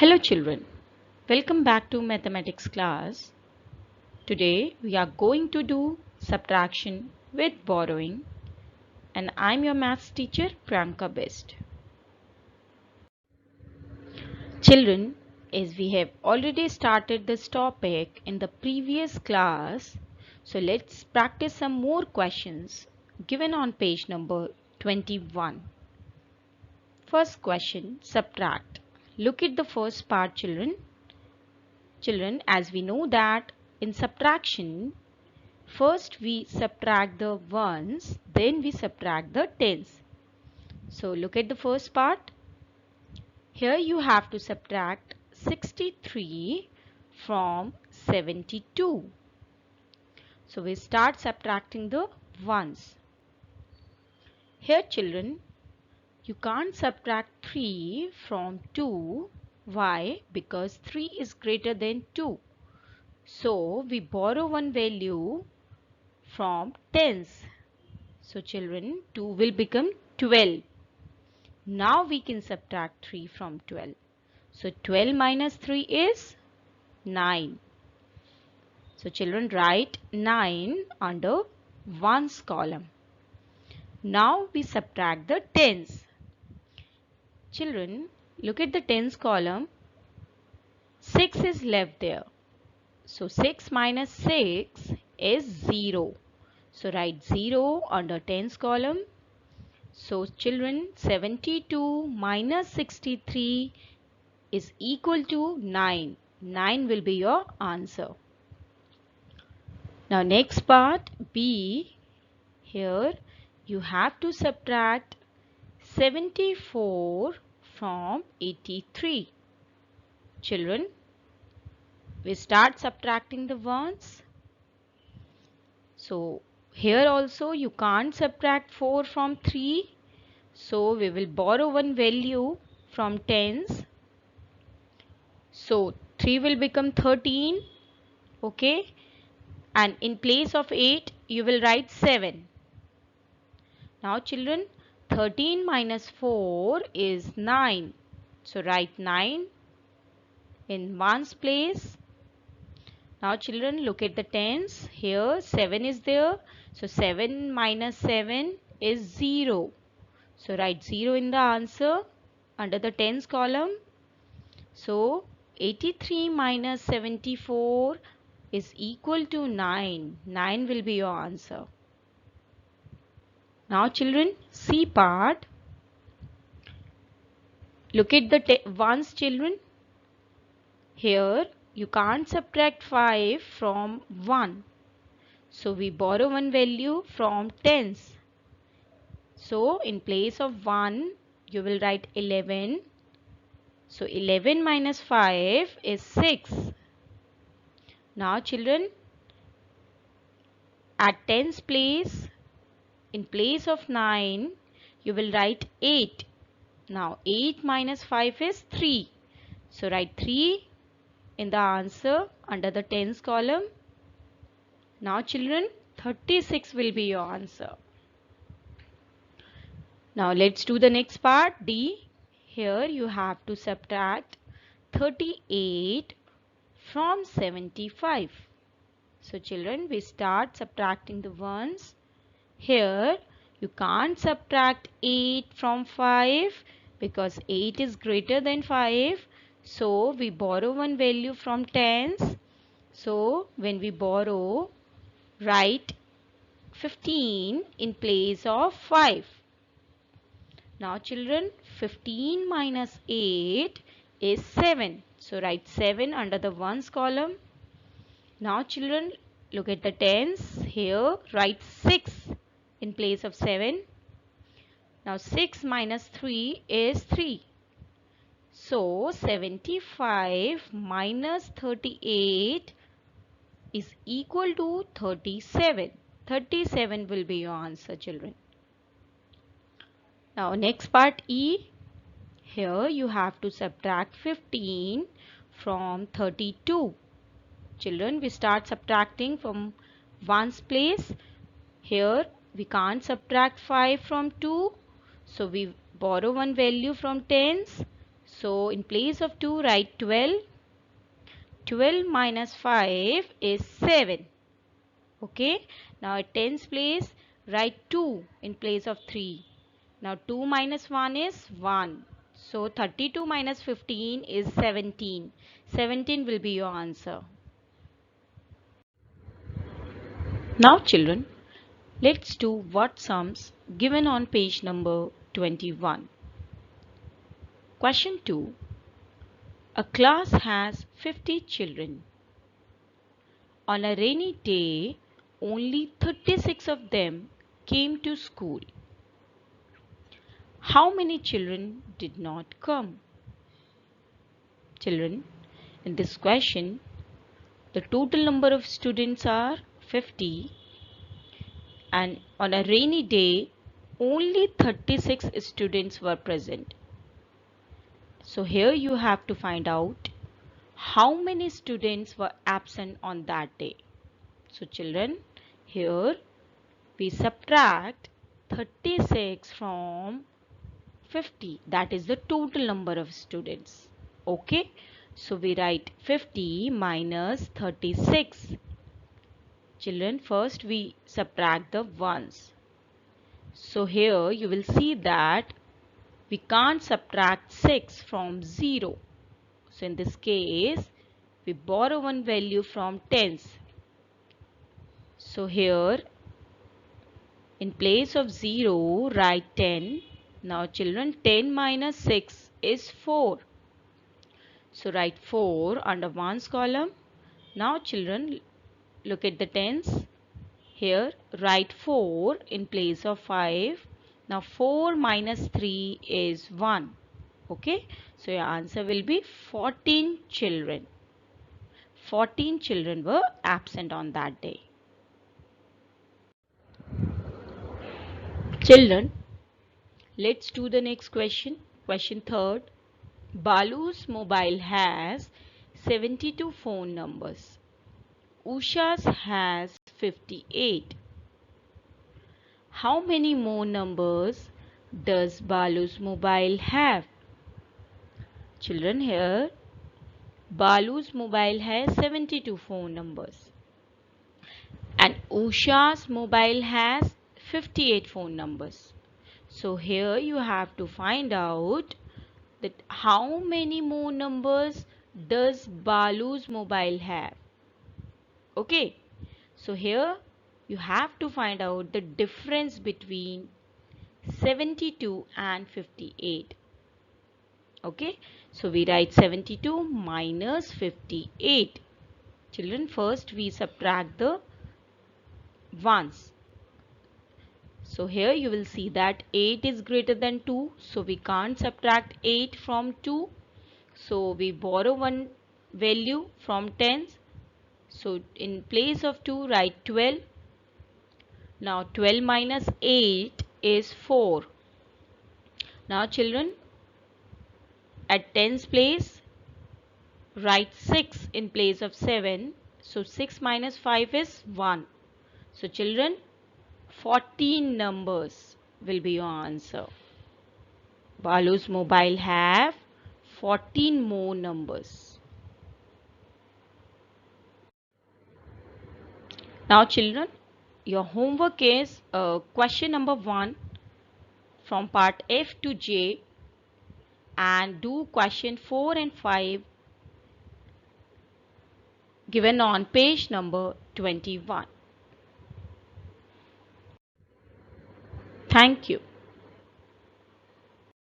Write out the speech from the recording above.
Hello children, welcome back to mathematics class. Today we are going to do subtraction with borrowing and I'm your maths teacher Priyanka Best. Children, as we have already started this topic in the previous class, so let's practice some more questions given on page number 21. First question, subtract. Look at the first part children. Children, as we know that in subtraction, first we subtract the ones, then we subtract the tens. So look at the first part. Here you have to subtract 63 from 72. So we start subtracting the ones. Here children, you can't subtract 3 from 2. Why? Because 3 is greater than 2. So we borrow one value from tens. So children, 2 will become 12. Now we can subtract 3 from 12. So 12 minus 3 is 9. So children, write 9 under ones column. Now we subtract the tens. Children, look at the tens column. 6 is left there. So 6 minus 6 is 0. So write 0 under tens column. So children, 72 minus 63 is equal to 9. 9 will be your answer. Now next part B. Here you have to subtract 74 from 83. Children, we start subtracting the ones. So here also you can't subtract 4 from 3. So we will borrow one value from tens. So 3 will become 13. Okay. And in place of 8 you will write 7. Now children, 13 minus 4 is 9. So write 9 in ones place. Now children, look at the tens. Here 7 is there. So 7 minus 7 is 0. So write 0 in the answer under the tens column. So 83 minus 74 is equal to 9. 9 will be your answer. Now children, C part. Look at the ones children. Here you can't subtract 5 from 1. So we borrow one value from tens. So in place of 1 you will write 11. So 11 minus 5 is 6. Now children, at tens place, in place of 9 you will write 8. Now 8 minus 5 is 3. So write 3 in the answer under the tens column. Now children, 36 will be your answer. Now let's do the next part D. Here you have to subtract 38 from 75. So children, we start subtracting the ones. Here you can't subtract 8 from 5 because 8 is greater than 5. So we borrow one value from tens. So when we borrow, write 15 in place of 5. Now children, 15 minus 8 is 7. So write 7 under the ones column. Now children, look at the tens. Here write 6 in place of 7. Now 6 minus 3 is 3. So 75 minus 38 is equal to 37. 37 will be your answer children. Now next part E. Here you have to subtract 15 from 32. Children, we start subtracting from ones place. Here we can't subtract 5 from 2. So we borrow one value from tens. So in place of 2, write 12. 12 minus 5 is 7. Okay. Now at tens place, write 2 in place of 3. Now 2 minus 1 is 1. So 32 minus 15 is 17. 17 will be your answer. Now children, let's do word sums given on page number 21. Question 2. A class has 50 children. On a rainy day, only 36 of them came to school. How many children did not come? Children, in this question, the total number of students are 50, and on a rainy day, only 36 students were present. So here you have to find out how many students were absent on that day. So children, here we subtract 36 from 50. That is the total number of students. Okay. So we write 50 minus 36. Children, first we subtract the ones. So here you will see that we can't subtract 6 from 0. So in this case, we borrow one value from tens. So here, in place of 0, write 10. Now children, 10 minus 6 is 4. So write 4 under ones column. Now children, look at the tens. Here, write 4 in place of 5. Now 4 minus 3 is 1. Okay, so your answer will be 14 children. 14 children were absent on that day. Children, let's do the next question. Question 3rd. Balu's mobile has 72 phone numbers. Usha's has 58. How many more numbers does Balu's mobile have? Children, here Balu's mobile has 72 phone numbers and Usha's mobile has 58 phone numbers. So here you have to find out that how many more numbers does Balu's mobile have. Okay, so here you have to find out the difference between 72 and 58. Okay, so we write 72 minus 58. Children, first we subtract the ones. So here you will see that 8 is greater than 2. So we can't subtract 8 from 2. So we borrow one value from tens. So in place of 2, write 12. Now 12 minus 8 is 4. Now children, at tens place, write 6 in place of 7. So 6 minus 5 is 1. So children, 14 numbers will be your answer. Balu's mobile have 14 more numbers. Now children, your homework is question number 1 from part F to J, and do question 4 and 5 given on page number 21. Thank you.